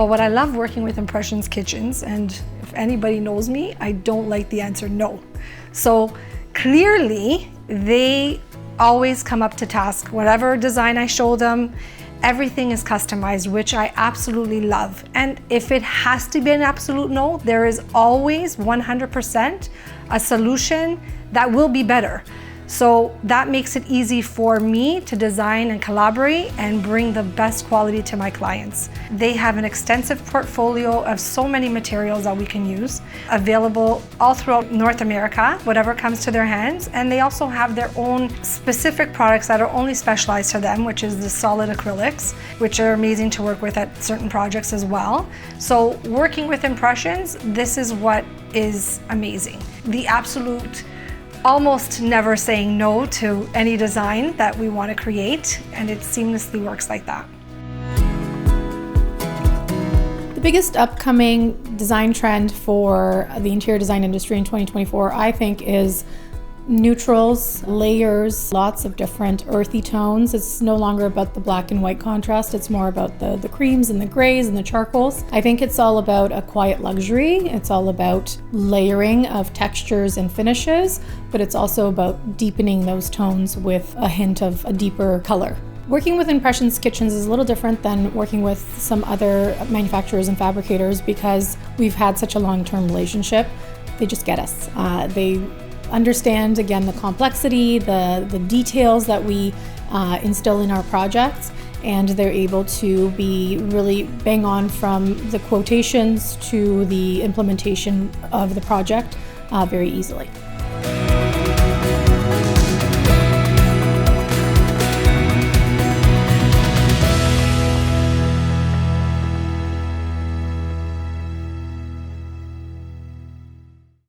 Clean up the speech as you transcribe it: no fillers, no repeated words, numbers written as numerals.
Well, what I love working with Impressions Kitchens, and if anybody knows me, I don't like the answer no. So clearly, they always come up to task. Whatever design I show them, everything is customized, which I absolutely love. And if it has to be an absolute no, there is always 100% a solution that will be better. So that makes it easy for me to design and collaborate and bring the best quality to my clients. They have an extensive portfolio of so many materials that we can use, available all throughout North America, whatever comes to their hands. And they also have their own specific products that are only specialized to them, which is the solid acrylics, which are amazing to work with at certain projects as well. So working with Impressions, this is what is amazing. The absolute almost never saying no to any design that we want to create, and it seamlessly works like that. The biggest upcoming design trend for the interior design industry in 2024, I think, is neutrals, layers, lots of different earthy tones. It's no longer about the black and white contrast, it's more about the creams and the grays and the charcoals. I think it's all about a quiet luxury. It's all about layering of textures and finishes, but it's also about deepening those tones with a hint of a deeper color. Working with Impressions Kitchens is a little different than working with some other manufacturers and fabricators because we've had such a long-term relationship. They just get us. They understand, again, the complexity, the details that we instill in our projects, and they're able to be really bang on from the quotations to the implementation of the project very easily.